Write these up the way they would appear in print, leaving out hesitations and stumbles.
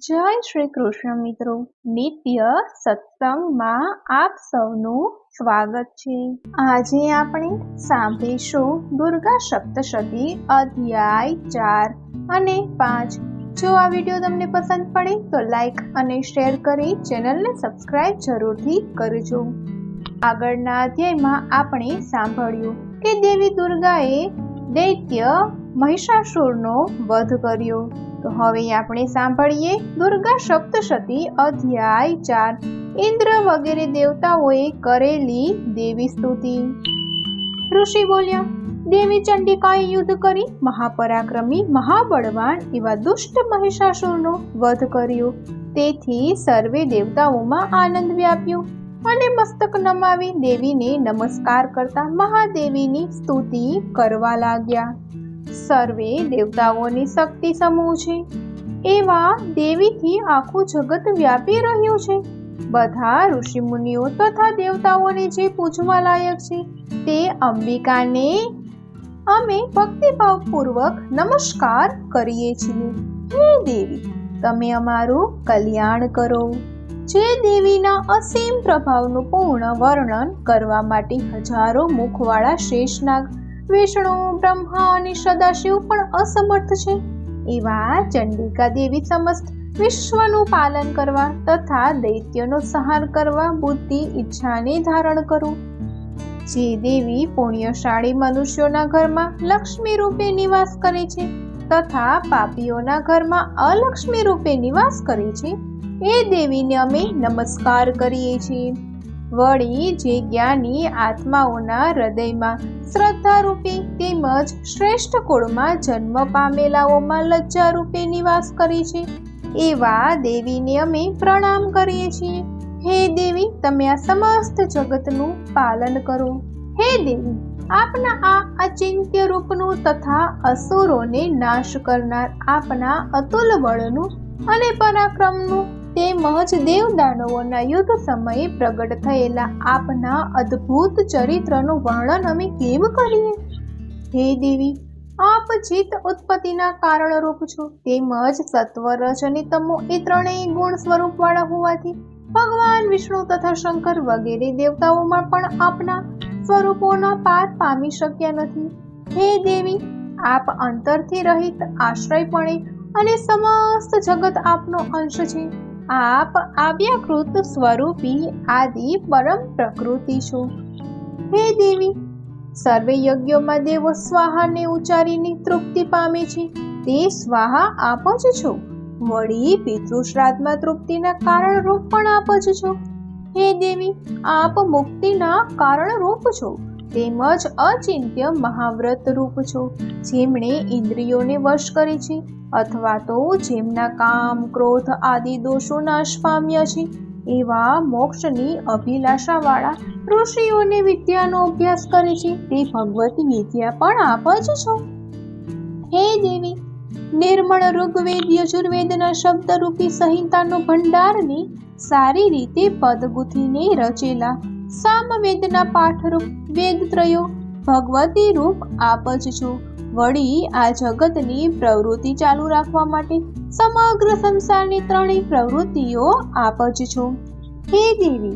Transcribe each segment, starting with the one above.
જય શ્રી કૃષ્ણ મિત્રો, નિત્ય સત્સંગમાં આપ સૌનું સ્વાગત છે। આજે આપણે સાંભળીશું દુર્ગા સપ્તશતી અધ્યાય 4 અને 5। જો આ વિડીયો તમને પસંદ પડે તો લાઈક અને શેર કરી ચેનલને સબસ્ક્રાઇબ જરૂરથી કરજો। આગળના અધ્યાયમાં આપણે સાંભળ્યું કે દેવી દુર્ગાએ દૈત્ય મહિષાસુરનો વધ કર્યો। તો હવે આપણે સાંભળીએ દુર્ગા સપ્તશતી અધ્યાય 4। ઇન્દ્ર વગેરે દેવતાઓએ કરેલી દેવી સ્તુતિ। ઋષિ બોલ્યા, દેવી ચંડિકાએ યુદ્ધ કરી મહાપરાક્રમી મહાબળવાન એવા દુષ્ટ મહિષાસુરનો વધ કર્યો। તેથી સર્વે દેવતાઓમાં આનંદ વ્યાપ્યો અને મસ્તક નમાવી દેવીને નમસ્કાર કરતા મહાદેવીની સ્તુતિ કરવા લાગ્યા। સર્વે દેવતાઓની શક્તિ સમૂહ છે એવા દેવીથી આખું જગત વ્યાપી રહ્યું છે। બધા ઋષિ મુનિઓ તથા દેવતાઓને જે પૂજવા લાયક છે તે અંબિકાને અમે ભક્તિભાવપૂર્વક નમસ્કાર કરીએ છીએ। હે દેવી, તમે અમારું કલ્યાણ કરો। જે દેવીના અસીમ પ્રભાવનું પૂર્ણ વર્ણન કરવા માટે હજારો મુખવાળા શેષનાગ, વિષ્ણુ, બ્રહ્મા અને સદાશિવ પણ અસમર્થ છે એવા ચંડિકા દેવી સમસ્ત વિશ્વનું પાલન કરવા તથા દૈત્યનો સંહાર કરવા બુદ્ધિ ઈચ્છાને ધારણ કરો। જે દેવી પુણ્યશાળી મનુષ્યોના ઘરમાં લક્ષ્મી રૂપે નિવાસ કરે છે તથા પાપીઓના ઘરમાં અલક્ષ્મી રૂપે નિવાસ કરે છે એ દેવીને અમે નમસ્કાર કરીએ છીએ। વળી જે જ્ઞાની આત્માઓના હૃદયમાં શ્રદ્ધા રૂપે તેમજ શ્રેષ્ઠ કુળમાં જન્મ પામેલાઓમાં લજ્જા રૂપે નિવાસ કરે છે એવા દેવીને અમે પ્રણામ કરીએ છીએ। હે દેવી, તમે આ સમસ્ત જગતનું પાલન કરો। હે દેવી, આપના આ અચિંત્ય રૂપનું તથા અસુરોને નાશ કરનાર આપના અતુલ બળનું અને પરાક્રમનું તેમજ દેવદાનવોના યુદ્ધ સમયે પ્રગટ થયેલા આપના અદ્ભુત ચરિત્રનું વર્ણન અમે કેમ કરીએ? હે દેવી, આપ ચિત્ત ઉત્પત્તિના કારણરૂપ છો તેમજ સત્વ, રજ અને તમો એ ત્રણેય ગુણ સ્વરૂપવાળા હોવાથી ભગવાન વિષ્ણુ તથા શંકર વગેરે દેવતાઓમાં પણ આપના સ્વરૂપોના પાર પામી શક્યા નથી। હે દેવી, આપ અંતરથી રહિત, આશ્રયપણે અને સમસ્ત જગત આપનો અંશ છે। આપ આવ્યાકૃત સ્વરૂપી આદિ પરમ પ્રકૃતિ છો। હે દેવી, સર્વે યજ્ઞોમાં દેવો સ્વાહાને ઉચ્ચારીને તૃપ્તિ પામે છે તે સ્વાહા આપ જ છો। વળી પિતૃશ્રાદ્ધમાં તૃપ્તિના કારણ રૂપ પણ આપ જ છો। હે દેવી, આપ મુક્તિના કારણ રૂપ છો તેમજ અચિંત્ય મહાવ્રત રૂપ છો। જેમણે ઇન્દ્રિયોને વશ કરે છે અથવા તો જેમના કામ, ક્રોધ આદિ દોષો નાશ પામ્યા છે એવા મોક્ષની અભિલાષા વાળા ઋષિઓને વિદ્યાનો અભ્યાસ કરે છે તે ભગવતી વિદ્યા પણ આપ જ છો। હે દેવી, નિર્મળ ઋગ્વેદ યજુર્વેદના શબ્દરૂપી સંહિતાનો ભંડારને સારી રીતે પદગુથીને રચેલા સામવેદના પાઠરૂપ વેદત્રયો ભગવતી રૂપ આપ જ છો। વળી આ જગતની પ્રવૃત્તિ ચાલુ રાખવા માટે સમગ્ર સંસારની ત્રણેય પ્રવૃત્તિઓ આપ જ છો। હે દેવી,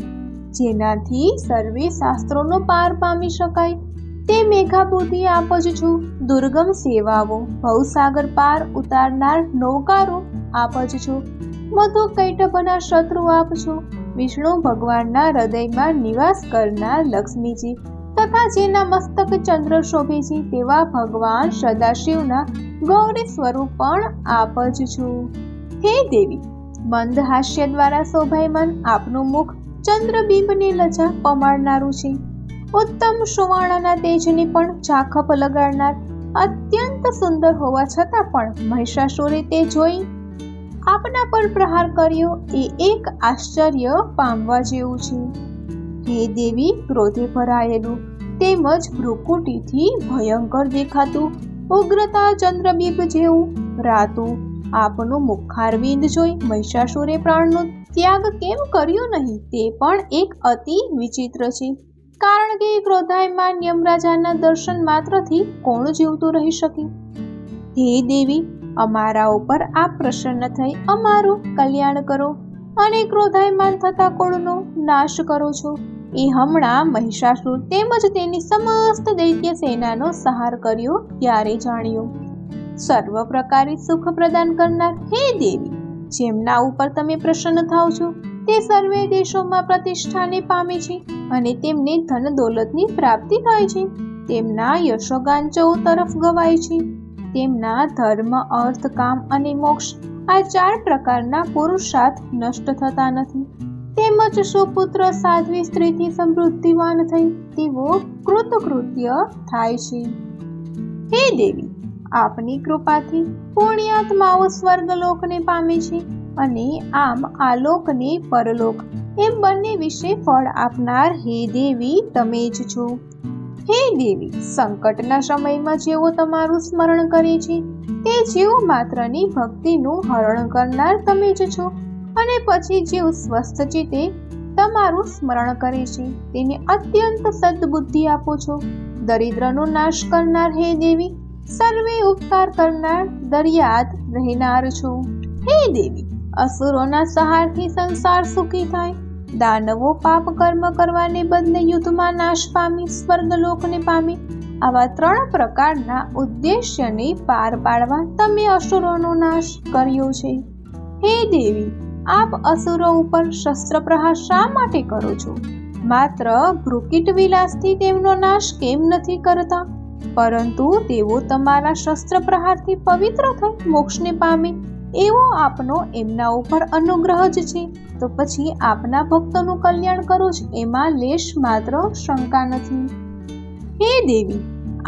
જેનાથી સર્વે શાસ્ત્રોનો પાર પામી શકાય તે મેઘા બુદ્ધિ આપ જ છો। દુર્ગમ સેવાઓ ભવસાગર પાર ઉતારનાર નૌકારો આપ જ છો। મધુ કૈટભના શત્રુ આપ છો। વિષ્ણુ ભગવાનના હૃદયમાં નિવાસ કરનાર લક્ષ્મીજી તથા જેના મસ્તક ચંદ્ર શોભે છે તેવા ભગવાન સદાશિવના ગૌરી સ્વરૂપ પણ આપ જ છો। હે દેવી, મંદ હાસ્ય દ્વારા શોભાયમાન આપનું મુખ ચંદ્રબિંબને લજા પમાડનારું છે। ઉત્તમ સુવર્ણના તેજને પણ ઝાખપ લગાડનાર અત્યંત સુંદર હોવા છતાં પણ મહિષાસુરે તે જોઈ આપના પર પ્રહાર કર્યો એ એક આશ્ચર્ય પામવા જેવું છે। હે દેવી, ક્રોધે ભરાયેલું તેમજ ભ્રુકુટીથી ભયંકર દેખાતું ઉગ્રતા ચંદ્રબિંબ જેવું રાતું આપનું મુખારવિંદ જોઈ મહિષાસુરે પ્રાણનો ત્યાગ કેમ કર્યો નહીં તે પણ એક અતિ વિચિત્ર છે। કારણ કે ક્રોધાયમાન યમરાજાના દર્શન માત્રથી કોણ જીવતું રહી શકે? હે દેવી, અમારા ઉપર આપ પ્રસન્ન થઈ અમારું કલ્યાણ કરો અને ક્રોધાયમાન થતા કુળનો નાશ કરો છો. એ હમણાં મહિષાસુર તેમજ તેની સમસ્ત દૈત્ય સેનાનો સંહાર કર્યો ત્યારે જાણ્યું. સર્વ પ્રકારે સુખ પ્રદાન કરનાર હે દેવી, જેમના ઉપર તમે પ્રસન્ન થાવ છો તે સર્વે દેશોમાં પ્રતિષ્ઠાને પામે છે અને તેમને ધન દોલતની પ્રાપ્તિ થાય છે. તેમના યશોગાન ચૌ તરફ ગવાય છે. તેમના ધર્મ, અર્થ, કામ અને મોક્ષ આ 4 પ્રકારના પુરુષાર્થ નષ્ટ થતા નથી. તેમજ સુપુત્ર સાધ્વી સ્ત્રીથી સમૃદ્ધિવાન થઈ તેવો કૃતકૃત્ય થાય છે. હે દેવી, આપની કૃપાથી પુણ્યાત્માઓ સ્વર્ગલોકને પામે છે અને આમ આલોકને પરલોક એમ બંને વિશે ફળ આપનાર હે દેવી તમે જ છો. હે દેવી, સંકટના સમયમાં જેઓ તમારું સ્મરણ કરે છે તે જીવ માત્રની ભક્તિનું હરણ કરનાર તમે જ છો અને પછી જીવ સ્વસ્થ ચિત્તે તમારું સ્મરણ કરે છે તેને અત્યંત સદ્બુદ્ધિ આપો છો. દરિદ્રનો નાશ કરનાર હે દેવી, સર્વે ઉપકાર કરનાર દરિયાદ રહેનાર છો. હે દેવી, અસુરોના સહારથી સંસાર સુખી થાય. દાનવો પાપ કર્મ કરવાને બદલે યુદ્ધમાં નાશ પામી સ્વર્ગલોકને પામી. આવા 3 પ્રકારના ઉદ્દેશ્યને પાર પાડવા તમે અસુરોનો નાશ કર્યો છે. હે દેવી, આપ અસુરો ઉપર શસ્ત્ર પ્રહાર શા માટે કરો છો? માત્ર ભ્રુકિટ વિલાસથી તેમનો નાશ કેમ નથી કરતા? પરંતુ તેઓ તમારા શસ્ત્ર પ્રહારથી પવિત્ર થઈ મોક્ષને પામે એવો આપનો એમના ઉપર અનુગ્રહ જ છે. તો પછી આપના ભક્તોનું કલ્યાણ કરો છો એમાં લેશ માત્ર શંકા નથી. હે દેવી,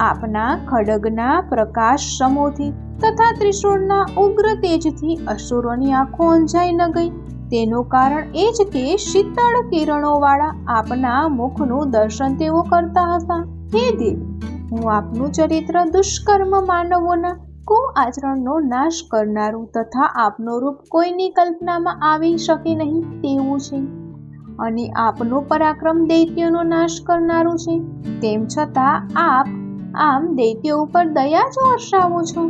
આપના ખડગના પ્રકાશ સમોથી તથા ત્રિશૂળના ઉગ્ર તેજથી અસુરોની આંખો અંજાઈ ન ગઈ તેનું કારણ એ જ કે શીતળ કિરણોવાળા આપના મુખનું દર્શન તેઓ કરતા હતા. હે દેવી, હું આપનું ચરિત્ર દુષ્કર્મ માનવોના કુઆચરણનો નાશ કરનારું તથા આપનું રૂપ કોઈની કલ્પનામાં આવી શકે નહીં તેવું છે અને આપનું પરાક્રમ દૈત્યનો નાશ કરનારું છે. તેમ છતાં આપ આમ દૈત્યો ઉપર દયા જ વર્ષાવો છો.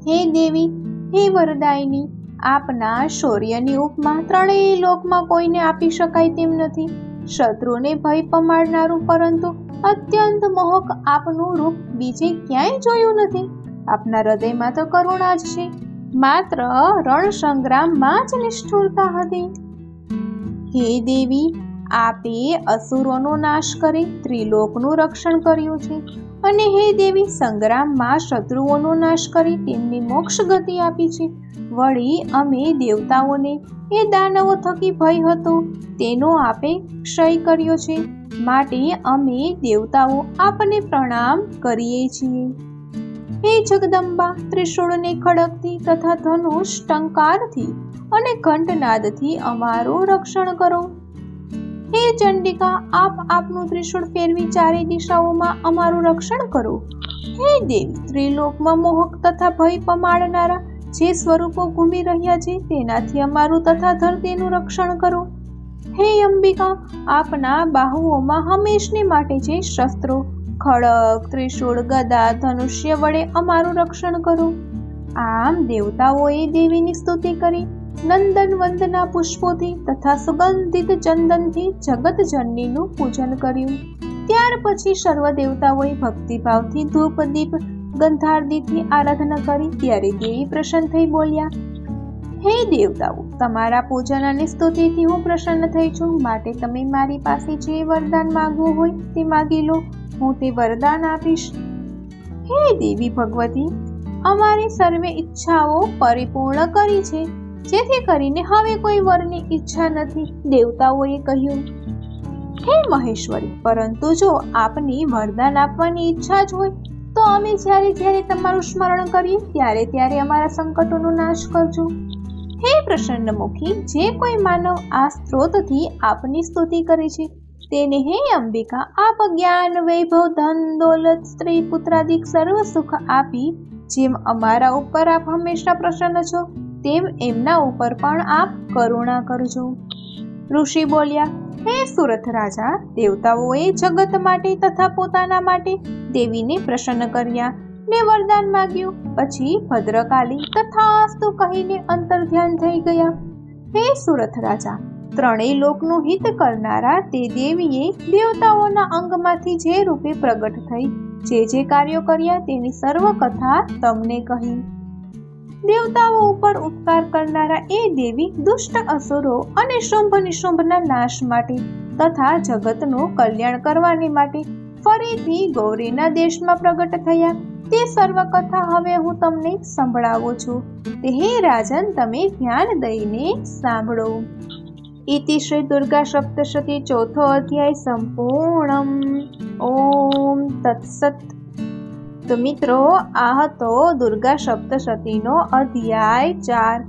હે દેવી, હે વરદાયિની, આપના શૌર્યની ઉપમા 3 લોકમાં કોઈને આપી શકાય તેમ નથી. શત્રુને ભય પમાડનારું પરંતુ અત્યંત મોહક આપનું રૂપ બીજે ક્યાંય જોયું નથી. આપના હૃદયમાં તો કરુણા જ છે, માત્ર રણ સંગ્રામમાં જ નિષ્ઠુરતા હતી. હે દેવી, આપે અસુરોનો નાશ કરી ત્રિલોકનું રક્ષણ કર્યું છે અને હે દેવી, સંગ્રામમાં શત્રુઓનો નાશ કરી તેમને મોક્ષ ગતિ આપી છે. વળી અમે દેવતાઓને એ દાનવો થકી ભય હતો તેનો આપે ક્ષય કર્યો છે, માટે અમે દેવતાઓ આપને પ્રણામ કરીએ છીએ. હે જગદંબા, ત્રિશૂળને ખડગથી તથા ધનુષ ટંકારથી અને ઘંટનાદથી અમારું રક્ષણ કરો. હે ચંડિકા, આપ આપનું ત્રિશૂળ ફેરવી 4 દિશાઓમાં અમારું રક્ષણ કરો. હે દેવી, ત્રિલોકમાં મોહક તથા ભય પમાડનારા જે સ્વરૂપો ઘૂમી રહ્યા છે તેનાથી અમારું તથા ધરતીનું રક્ષણ કરો. હે અંબિકા, આપના બાહુઓમાં હંમેશને માટે જે શસ્ત્રો ખડગ, ત્રિશૂળ, ગદા, ધનુષ્ય વડે અમારું રક્ષણ કરો. આમ દેવતાઓએ દેવીની સ્તુતિ કરી નંદન વંદના પુષ્પોથી તથા સુગંધિત ચંદનથી જગત જનનીનું પૂજન કર્યું. ત્યાર પછી સર્વ દેવતાઓએ ભક્તિભાવથી ધૂપ દીપ ગંધારદીથી આરાધના કરી. ત્યારે દેવી પ્રસન્ન થઈ બોલ્યા, હે દેવતાઓ, તમારા પૂજન અને સ્તુતિથી હું પ્રસન્ન થઈ છું, માટે તમે મારી પાસે જે વરદાન માંગવું હોય તે માગી લો, હું તે વરદાન આપીશ. હે દેવી ભગવતી, અમારી સર્વે ઈચ્છાઓ પરિપૂર્ણ કરી છે, જેથી કરીને હવે કોઈ વરની ઈચ્છા નથી. દેવતાઓએ કહ્યું, હે મહેશ્વરી, પરંતુ જો આપની વરદાન આપવાની ઈચ્છા જ હોય તો અમે જ્યારે જ્યારે તમારું સ્મરણ કરીએ ત્યારે ત્યારે અમારા સંકટોનો નાશ કરજો. હે પ્રસન્ન મુખી, જે કોઈ માનવ આ સ્ત્રોતથી આપની સ્તુતિ કરે છે તેને હે અંબિકા આપ જ્ઞાન, વૈભવ, ધન, દોલત, સ્ત્રી, પુત્રાદિક સર્વ સુખ આપી જેમ અમારા ઉપર આપ હંમેશા પ્રસન્ન છો તેમ એમના ઉપર પણ આપ કરુણા કરજો. ઋષિ બોલ્યા, હે સુરથ રાજા, દેવતાઓએ જગત માટે તથા પોતાના માટે દેવીને પ્રસન્ન કર્યા. ને વરદાન માગ્યું. પછી ભદ્રકાલી તથાસ્તુ કહીને અંતર્ધ્યાન થઈ ગયા. હે સુરથ રાજા, ત્રણેય લોકનું હિત કરનારા તે દેવીએ દેવતાઓના અંગમાંથી જે રૂપે પ્રગટ થઈ જે કાર્યો કર્યા તેની સર્વ કથા તમને કહી. દેવતાઓ ઉપર ઉપકાર કરનારા એ દેવી દુષ્ટ અસુરો અને શુંભ નિશુંભના નાશ માટે તથા જગતનું કલ્યાણ કરવાની માટે ફરીથી ગૌરીના દેશમાં પ્રગટ થયા. તે સર્વ કથા હવે હું તમને સંભળાવું છું. તે હે રાજન, તમે ધ્યાન દઈને સાંભળો. ઇતિ શ્રી દુર્ગા સપ્તશતી ચોથો અધ્યાય સંપૂર્ણમ. ઓમ તત્સત. તો મિત્રો, આ હતો દુર્ગા સપ્તશતીનો અધ્યાય 4,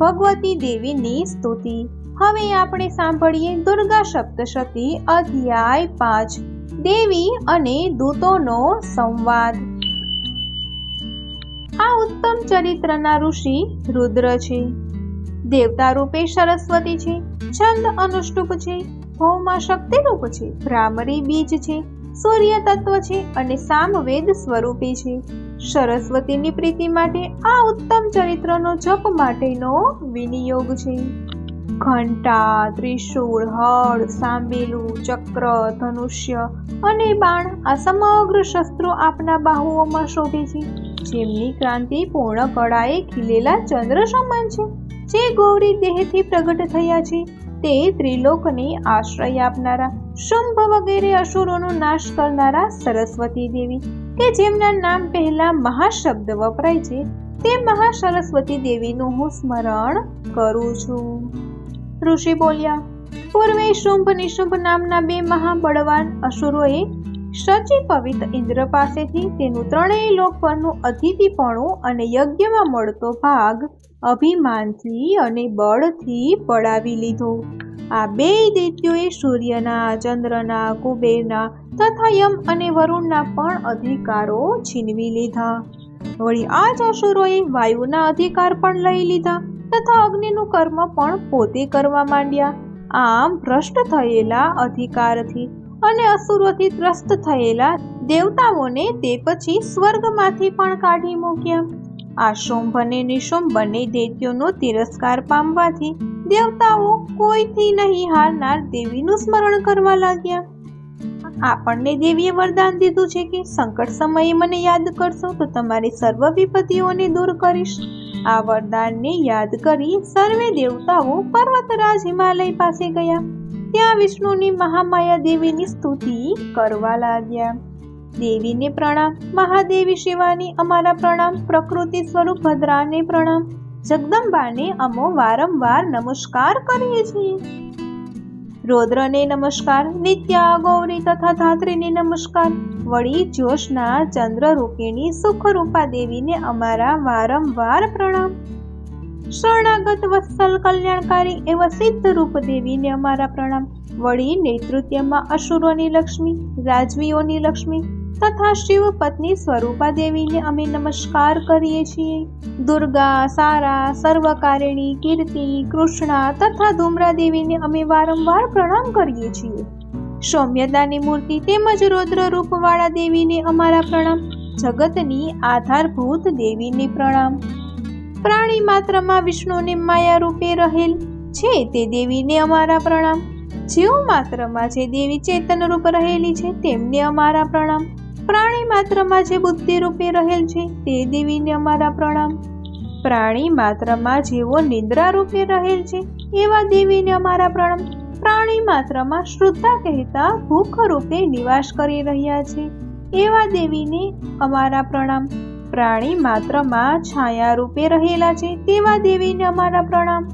ભગવતી દેવીની સ્તુતિ. હવે આપણે સાંભળીએ દુર્ગા સપ્તશતી અધ્યાય 5, દેવી અને દૂતોનો સંવાદ. આ ઉત્તમ ચરિત્રના ઋષિ રુદ્ર છે. દેવતા રૂપે સરસ્વતી છે. છંદ અનુષ્ટુપ છે. ભૌમા શક્તિ રૂપ છે. ભ્રામરી બીજ છે. સૂર્ય તત્વ છે અને સામવેદ સ્વરૂપે છે. સરસ્વતીની પ્રીતિ માટે આ ઉત્તમ ચરિત્રનો જપ માટેનો વિનિયોગ છે. ઘંટા, ત્રિશૂળ, હળ, સાંબેલું, ચક્ર, ધનુષ્ય અને બાણ આ સમગ્ર શસ્ત્રો આપના બાહુઓમાં શોભે છે, જેમની ક્રાંતિ પૂર્ણ કળાએ ખીલેલા ચંદ્ર સમાન છે. જે ગૌરી દેહથી પ્રગટ થયા છે તે ત્રિલોકને આશ્રય આપનારા, શુંભ વગેરે અસુરોનો નાશ કરનારા સરસ્વતી દેવી, કે જેમના નામ પહેલા મહાશબ્દ વપરાય છે, તે મહાસરસ્વતી દેવીનું હું સ્મરણ કરું છું. ઋષિ બોલ્યા, પૂર્વે શુંભ નિશુંભ નામના 2 મહાબળવાન અસુરોએ શચીપવિત ઇન્દ્ર પાસેથી તેનું 3 લોક પરનું અતિથિપણું અને યજ્ઞમાં મળતો ભાગ અભિમાનથી અને બળથી પડાવી લીધો. આ 2 દૈત્યોએ સૂર્યના, ચંદ્રના, કુબેરના તથા યમ અને વરુણના પણ અધિકારો છીનવી લીધા. વળી આ જ અસુરોએ વાયુના અધિકાર પણ લઈ લીધા તથા અગ્નિનું કર્મ પણ પોતે કરવા માંડ્યા. આમ ભ્રષ્ટ થયેલા અધિકારથી અને અસુરોથી ત્રસ્ત થયેલા દેવતાઓને તે પછી સ્વર્ગમાંથી પણ કાઢી મૂક્યા. આ શુંભ અને નિશુંભ બંને દૈત્યોનો તિરસ્કાર પામવાથી દેવતાઓ કોઈથી નહીં હારનાર દેવીનું સ્મરણ કરવા લાગ્યા. આપણને દેવીએ વરદાન દીધું છે કે સંકટ સમયે મને યાદ કરશો તો તમારી સર્વ વિપત્તિઓને દૂર કરીશ. આ વરદાનને યાદ કરી સર્વે દેવતાઓ પર્વતરાજ હિમાલય પાસે ગયા. ત્યાં વિષ્ણુની મહામાયા દેવીની સ્તુતિ કરવા લાગ્યા. દેવીને પ્રણામ. મહાદેવી શિવાની અમારા પ્રણામ. પ્રકૃતિ સ્વરૂપ ભદ્રાને પ્રણામ. જગદંબાને અમો વારંવાર નમસ્કાર કરીએ છીએ. રૌદ્રને નમસ્કાર. નિત્યા, ગૌરી તથા ધાત્રીને નમસ્કાર. વળી જ્યોષ્ના ચંદ્ર રૂપિણી સુખરૂપા દેવીને અમારા વારંવાર પ્રણામ. શરણાગત વત્સલ કલ્યાણકારી એવા સિદ્ધ રૂપ દેવીને અમારા પ્રણામ. વળી નેતૃત્વમાં અસુરોની લક્ષ્મી, રાજવીઓની લક્ષ્મી તથા શિવ પત્ની સ્વરૂપા દેવીને અમે નમસ્કાર કરીએ છીએ. દુર્ગા, સારા, સર્વકારિણી, કીર્તિ, કૃષ્ણા તથા ધૂમ્રા દેવીને અમે વારંવાર પ્રણામ કરીએ છીએ. સૌમ્યતાની મૂર્તિ તેમજ રૌદ્ર રૂપવાળા દેવીને અમારા પ્રણામ. જગતની આધારભૂત દેવીને પ્રણામ. પ્રાણી માત્રમાં વિષ્ણુને માયા રૂપે રહેલ છે તે દેવીને અમારા પ્રણામ. જીવ માત્રમાં જે દેવી ચેતન રૂપ રહેલી છે તેમને અમારા પ્રણામ. પ્રાણી માત્રમાં જે બુદ્ધિ રૂપે રહેલ છે તે દેવીને અમારા પ્રણામ. પ્રાણી માત્રમાં જેવો નિદ્રા રૂપે રહેલ છે એવા દેવીને અમારા પ્રણામ. પ્રાણી માત્રમાં શ્રદ્ધા કહેતા ભૂખ રૂપે નિવાસ કરી રહ્યા છે એવા દેવીને અમારા પ્રણામ. પ્રાણી માત્રમાં છાયા રૂપે રહેલા છે તેવા દેવીને અમારા પ્રણામ.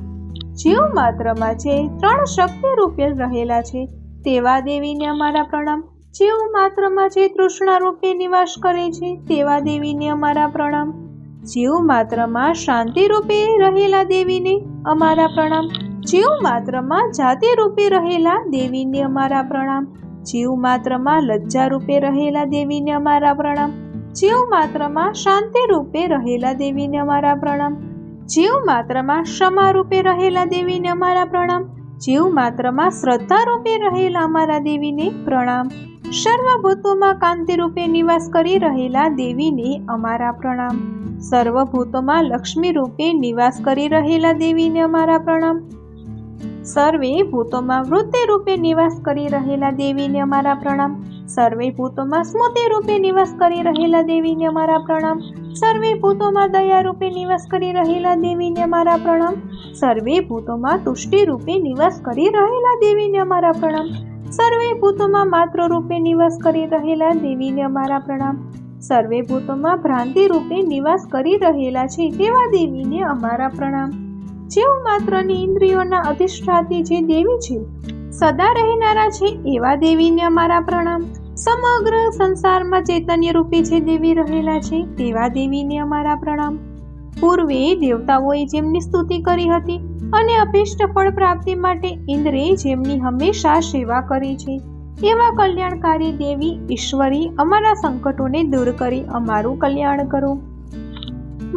જીવ માત્રમાં જે 3 શક્તિ રૂપે રહેલા છે તેવા દેવીને અમારા પ્રણામ. જીવ માત્રમાં જે તૃષ્ણા રૂપે નિવાસ કરે છે તેવા દેવીને અમારા પ્રણામ. જીવ માત્રમાં શાંતિ રૂપે રહેલા દેવીને અમારા પ્રણામ. જીવ માત્રમાં જાતિ રૂપે રહેલા દેવીને અમારા પ્રણામ. જીવ માત્રમાં લજ્જા રૂપે રહેલા દેવીને અમારા પ્રણામ. જીવ માત્રમાં શાંતિ રૂપે રહેલા દેવીને અમારા પ્રણામ. જીવ માત્રમાં ક્ષમા રૂપે રહેલા દેવીને અમારા પ્રણામ. જીવ માત્રમાં શ્રદ્ધા રૂપે રહેલા અમારા દેવીને પ્રણામ. સર્વભૂતોમાં કાંતિ રૂપે નિવાસ કરી રહેલા દેવીને અમારા પ્રણામ. સર્વભૂતોમાં લક્ષ્મી રૂપે નિવાસ કરી રહેલા દેવીને અમારા પ્રણામ. સર્વે ભૂતોમાં વૃત્તિ રૂપે નિવાસ કરી રહેલા દેવીને અમારા પ્રણામ. સર્વે ભૂતોમાં સ્મૃતિ રૂપે નિવાસ કરી રહેલા દેવીને અમારા પ્રણામ. સર્વે ભૂતોમાં દયા રૂપે નિવાસ કરી રહેલા દેવીને અમારા પ્રણામ. સર્વે ભૂતોમાં તુષ્ટિ રૂપે નિવાસ કરી રહેલા દેવીને અમારા પ્રણામ. સર્વે ભૂતોમાં માત્ર રૂપે નિવાસ કરી રહેલા દેવીને અમારા પ્રણામ. સર્વે ભૂતોમાં ભ્રાંતિ રૂપે નિવાસ કરી રહેલા છે તેવા દેવીને અમારા પ્રણામ. જેઓ માત્રની ઇન્દ્રિયોના અધિષ્ઠાતી જે દેવી છે, સદા રહેનારા છે એવા દેવીને અમારા પ્રણામ. સમગ્ર સંસારમાં ચૈતન્ય રૂપે જે દેવી રહેલા છે તેવા દેવીને અમારા પ્રણામ. પૂર્વે દેવતાઓએ જેમની સ્તુતિ કરી હતી અને અભિષ્ટ ફળ પ્રાપ્તિ માટે ઇન્દ્રે જેમની હંમેશા સેવા કરી છે એવા કલ્યાણકારી દેવી ઈશ્વરી અમારા સંકટોને દૂર કરી અમારું કલ્યાણ કરો.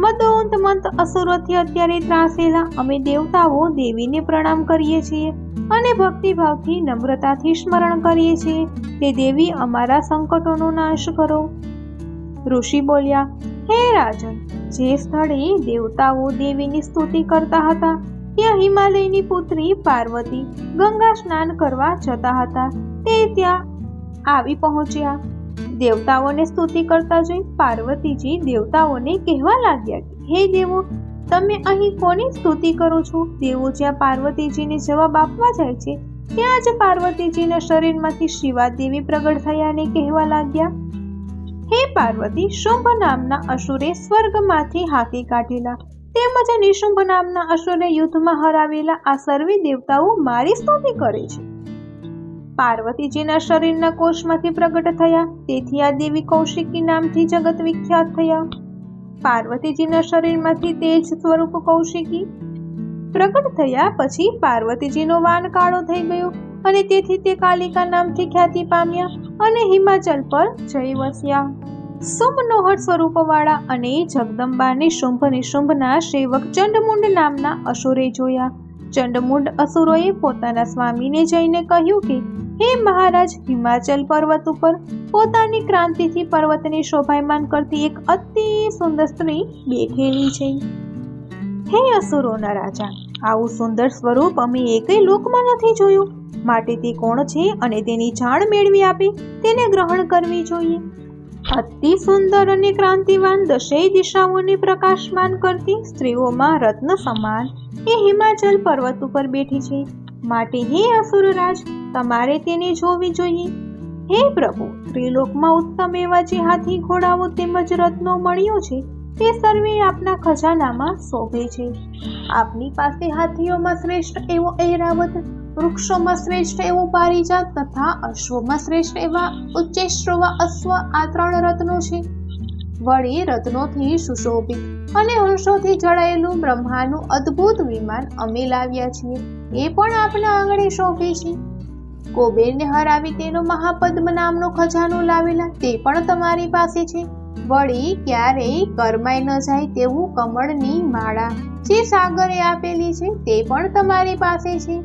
મદોન્મત્ત અસુરોથી અત્યારે ત્રાસેલા અમે દેવતાઓ દેવીને પ્રણામ કરીએ છીએ અને ભક્તિભાવથી નમ્રતાથી સ્મરણ કરીએ છીએ. તે દેવી અમારા સંકટોનો નાશ કરો. ઋષિ બોલ્યા, હે રાજન, જે સ્થળે દેવતાઓ દેવીની સ્તુતિ કરતા હતા ત્યાં હિમાલયની પુત્રી પાર્વતી ગંગા સ્નાન કરવા જતા હતા. તે ત્યાં આવી પહોંચ્યા. દેવતાઓને સ્તુતિ કરતા જોઈ પાર્વતીજી દેવતાઓને કહેવા લાગ્યા કે હે દેવો, તમે અહીં કોની સ્તુતિ કરો છો? દેવો જ્યાં પાર્વતીજીને જવાબ આપવા જાય છે ત્યાં જ પાર્વતીજીના શરીરમાંથી શિવા દેવી પ્રગટ થયા અને કહેવા લાગ્યા, હે પાર્વતી, શુંભ નામના અસુરે સ્વર્ગમાંથી હાંકી કાઢેલા તેમજ નિશુંભ નામના અસુરે યુદ્ધમાં હરાવેલા આ સર્વે દેવતાઓ મારી સ્તુતિ કરે છે. પાર્વતીજીના શરીરના કોષમાંથી પ્રગટ થયા, તેથી આ દેવી કૌશિકી નામથી જગત વિખ્યાત થયા. પાર્વતીજીના શરીરમાંથી તેજ સ્વરૂપ કૌશિકી પ્રગટ થયા પછી પાર્વતીજીનો વાન કાળો થઈ ગયો અને તેથી તે કાલિકા નામથી ખ્યાતિ પામ્યા અને હિમાચલ પર જઈ વસ્યા. શુંભનોહર સ્વરૂપવાળા અને જગદંબાને શુંભ નિશુંભના સેવક ચંડમુંડ નામના અસુરે જોયા. ચંડમુંડ અસુરોએ પોતાના સ્વામીને જઈને કહ્યું કે હે મહારાજ, હિમાચલ પર્વત ઉપર પોતાની ક્રાંતિથી પર્વતને શોભાયમાન કરતી એક અતિ સુંદર સ્ત્રી બેઠેલી છે. હે અસુરોના રાજા, આવું સુંદર સ્વરૂપ અમે એકેય લોકમાં નથી જોયું. માટે તે કોણ છે અને તેની જાણ મેળવી આપે તેને ગ્રહણ કરવી જોઈએ. અતિ સુંદર અને ક્રાંતિવાન દશેય દિશાઓને પ્રકાશમાન કરતી સ્ત્રીઓમાં રત્ન સમાન એ હિમાચલ પર્વત ઉપર બેઠી છે. માટે હે અસુરરાજ, તમારે તેને જોવી જોઈએ. હે પ્રભુ, ત્રિલોકમાં ઉત્તમ એવા જે હાથી ઘોડાઓ તેમજ રત્નો મળ્યો છે તે સર્વે આપના ખજાનામાં શોભે છે. આપની પાસે હાથીઓમાં શ્રેષ્ઠ એવો ઐરાવત, વૃક્ષોમાં શ્રેષ્ઠ એવું પારિજાત તથા અશ્વમાં શ્રેષ્ઠ એવા ઉચ્ચૈશ્રવા અશ્વ, આ 3 રત્નો છે. વળી રત્નોથી સુશોભિત અને હંસોથી જડાયેલું બ્રહ્માનું અદ્ભુત વિમાન અમે લાવ્યા છીએ, એ પણ આપના આંગણે શોભે છે. કુબેરને હરાવી તેનો મહાપદ્મ નામનો ખજાનો લાવેલા તે પણ તમારી પાસે છે. વળી ક્યારેય કરમાઈ ન જાય તેવું કમળની માળા જે સાગરે આપેલી છે તે પણ તમારી પાસે છે.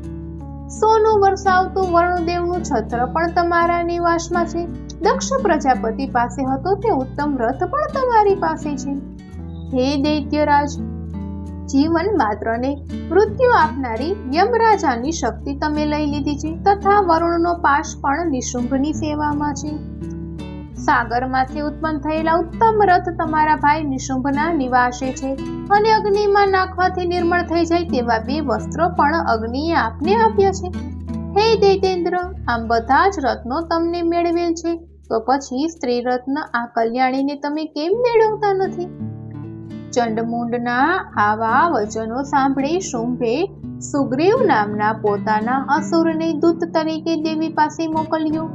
સોનું વરસાવતું વરુણદેવનું છત્ર પણ તમારા નિવાસમાં છે. દક્ષ પ્રજાપતિ પાસે હતો તે ઉત્તમ રથ પણ તમારી પાસે છે. હે દૈત્યરાજ, જીવન માત્રને મૃત્યુ આપનારી યમરાજાની શક્તિ તમે લઈ લીધી છે તથા વરુણનો પાશ પણ નિશુંભની સેવામાં છે. સાગરમાંથી ઉત્પન્ન થયેલા ઉત્તમ રથ તમારા ભાઈ નિશુંભના નિવાસે છે અને અગ્નિમાં નાખવાથી નિર્મળ થઈ જાય તેવા 2 વસ્ત્રો પણ અગ્નિએ આપને આપ્યા છે. હે દૈતેન્દ્ર, આમ બધા જ રત્નો તમને મેળવેલ છે તો પછી સ્ત્રી રત્ન આ કલ્યાણીને તમે કેમ મેળવતા નથી? ચંડમુંડના આવા વચનો સાંભળી શુંભે સુગ્રીવ નામના પોતાના અસુરને દૂત તરીકે દેવી પાસે મોકલ્યો.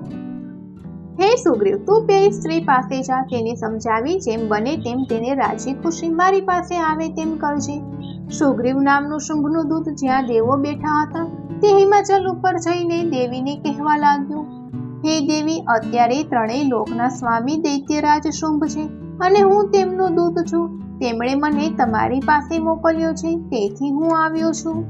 હે સુગ્રીવ, તું બે સ્ત્રી પાસે જા, તેને સમજાવી જેમ બને તેમ તેને રાજી ખુશી મારી પાસે આવે તેમ કરજે. સુગ્રીવ નામનું શુંભનું દૂત જ્યાં દેવો બેઠા હતા તે હિમાચલ ઉપર જઈને દેવીને કહેવા લાગ્યું, હે દેવી, અત્યારે 3 લોકના સ્વામી દૈત્યરાજ શુંભ છે અને હું તેમનો દૂત છું. તેમણે મને તમારી પાસે મોકલ્યો છે, તેથી હું આવ્યો છું.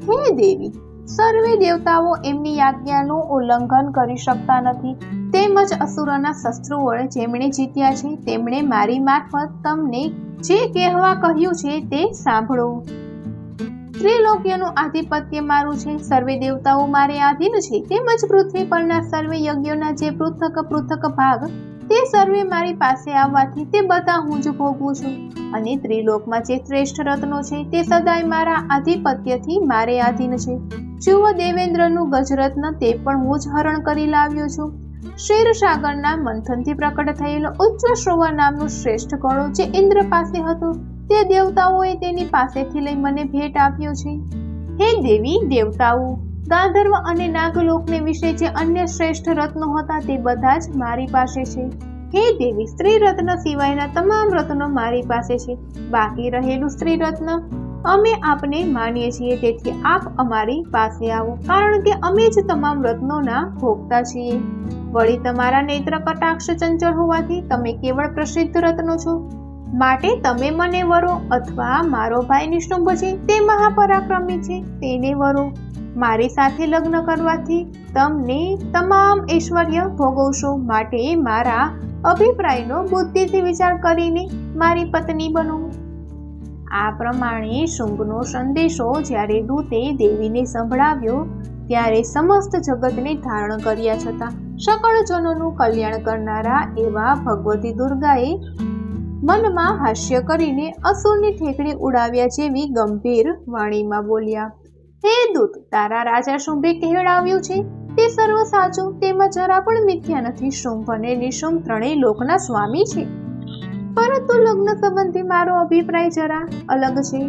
હે દેવી, સર્વે દેવતાઓ એમની આજ્ઞાનું ઉલ્લંઘન કરી શકતા નથી. તેમજ અસુરોના શસ્ત્રો વડે જેમણે જીત્યા છે તેમણે મારી મારફત તમને જે કહેવા કહ્યું છે તે સાંભળો. ત્રિલોક્યનું આધિપત્ય મારું છે. સર્વે દેવતાઓ મારે આધીન છે. તેમજ પૃથ્વી પરના સર્વે યજ્ઞોના જે પૃથક પૃથક ભાગ તે સર્વે મારી પાસે આવવાથી તે બધા હું જ ભોગવું છું. અને ત્રિલોકમાં જે શ્રેષ્ઠ રત્નો છે તે સદાય મારા આધિપત્યથી મારે આધીન છે. જુઓ દેવેન્દ્રનું ગજરત્ન તે પણ હું જ હરણ કરી લાવ્યો છું. ક્ષીરસાગરના મંથનથી પ્રકટ થયેલો ઉચ્ચશ્રવા નામનું શ્રેષ્ઠ ઘોડો જે ઇન્દ્ર પાસે હતો તે દેવતાઓએ તેની પાસેથી લઈ મને ભેટ આપ્યો છે. હે દેવી દેવતાઓ, ગાંધર્વ અને નાગલોકને વિશે જે અન્ય શ્રેષ્ઠ રત્નો હતા તે બધા જ મારી પાસે છે. હે દેવી, સ્ત્રી રત્ન સિવાયના તમામ રત્નો મારી પાસે છે. બાકી રહેલું સ્ત્રી રત્ન અમે આપને માનીએ છીએ, તેથી આપ અમારી પાસે આવો, કારણ કે અમે જ તમામ રત્નોના ભોગતા છીએ. વળી તમારા નેત્ર કટાક્ષ ચંચળ હોવાથી તમે કેવળ પ્રસિદ્ધ રત્નો છો, માટે તમે મને વરો, અથવા મારો ભાઈ નિશુંભ છે તે મહાપરાક્રમી છે તેને વરો. મારી સાથે લગ્ન કરવાથી તમને તમામ ઐશ્વર્ય ભોગવશો, માટે મારા અભિપ્રાયનો બુદ્ધિથી વિચાર કરીને મારી પત્ની બનો. આ પ્રમાણે શુંભનો સંદેશો જ્યારે દૂતે દેવીને સંભળાવ્યો ત્યારે સમસ્ત જગતને ધારણ કર્યા છતાં સકળ જનોનું કલ્યાણ કરનારા એવા ભગવતી દુર્ગાએ મનમાં હાસ્ય કરીને અસુરની ઠેકડી ઉડાવ્યા જેવી ગંભીર વાણીમાં બોલ્યા, હે દૂત, તારા રાજા શુંભે કહેવડાવ્યું છે તે સર્વ સાચું, તેમાં જરા પણ મિથ્યા નથી. શુંભ અને નિશુંભ ત્રણેય લોકના સ્વામી છે, પરંતુ લગ્ન સંબંધી મારો અભિપ્રાય જરા અલગ છે.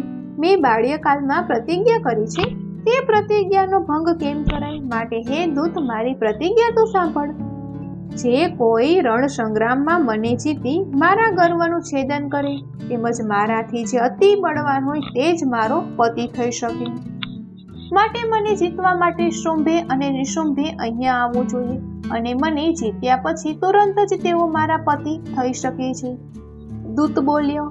મેં બાલ્યકાળમાં પ્રતિજ્ઞા કરી છે તે પ્રતિજ્ઞાનો ભંગ કેમ કરાય? માટે હે દૂત, મારી પ્રતિજ્ઞા તો સાંભળ. જે કોઈ રણ સંગ્રામમાં મને જીતી મારા ગર્વનું છેદન કરે, તેમજ મારાથી જે અતિ બળવાન હોય તે જ મારો પતિ થઈ શકે. માટે મને જીતવા માટે શુંભે અને નિશુંભે અહીંયા આવવું જોઈએ, અને મને જીત્યા પછી તુરંત જ તેઓ મારા પતિ થઈ શકે છે. દૂત બોલ્યો,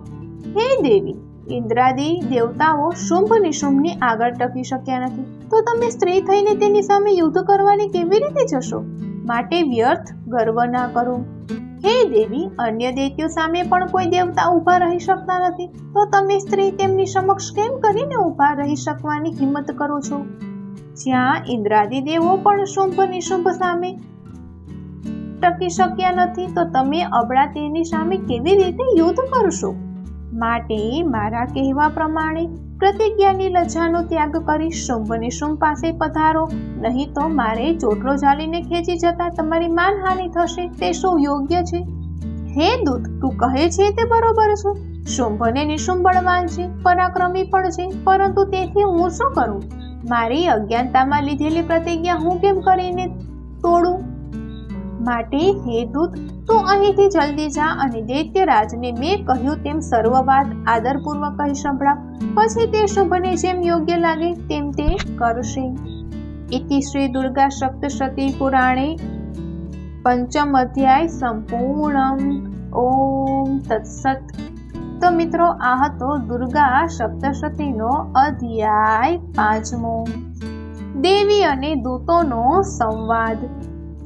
હે દેવી, ઇન્દ્રાદી દેવતાઓ શુંભ નિશુંભની આગળ ટકી શક્યા નથી, તો તમે સ્ત્રી થઈને તેની સામે યુદ્ધ કરવાની કેવી રીતે જશો? માટે વ્યર્થ ગર્વ ના કરો. હે દેવી, અન્ય દૈત્યો સામે પણ કોઈ દેવતા ઊભા રહી શકતા નથી, તો તમે સ્ત્રી તેમની સમક્ષ કેમ કરીને ઊભા રહી શકવાની હિંમત કરો છો? જ્યાં ઇન્દ્રાદી દેવો પણ શુંભ નિશુંભ સામે ટકી શક્યા નથી, તો તમે અબળા તેની સામે કેવી રીતે યુદ્ધ કરશો? માટે મારા કહેવા પ્રમાણે પ્રતિજ્ઞાની લજ્જાનો ત્યાગ કરી શુંભ નિશુંભ પાસે પધારો, નહીં તો મારે ચોટલો ઝાલીને ખેંચી જતા તમારી માનહાનિ થશે. તે શું યોગ્ય છે? હે દૂત, તું કહે છે તે બરોબર છે. શુંભ અને નિશુંભ બળવાન છે, પરાક્રમી પણ છે, પરંતુ તેથી હું શું કરું? મારી અજ્ઞાનતામાં લીધેલી પ્રતિજ્ઞા હું કેમ કરીને તોડું? માટે હે દૂત, તું અહીંથી જલ્દી જા અને દૈત્યરાજને મેં કહ્યું તેમ સર્વ વાત આદરપૂર્વક કહી સંભળાવ. પછી તે શુંભને જેમ યોગ્ય લાગે તેમ તે કરશે. ઇતિ શ્રી દુર્ગા સપ્તશતી પુરાણે પંચમ અધ્યાય સંપૂર્ણમ. ઓમ તત્સત. તો મિત્રો, આ હતો દુર્ગા સપ્તશતીનો અધ્યાય 5મો, દેવી અને દૂતોનો સંવાદ.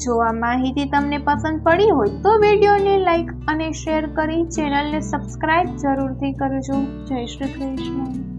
જો આ માહિતી તમને પસંદ પડી હોય તો વિડીયોને લાઈક અને શેર કરી ચેનલને સબસ્ક્રાઇબ જરૂરથી કરજો. જય શ્રી કૃષ્ણ.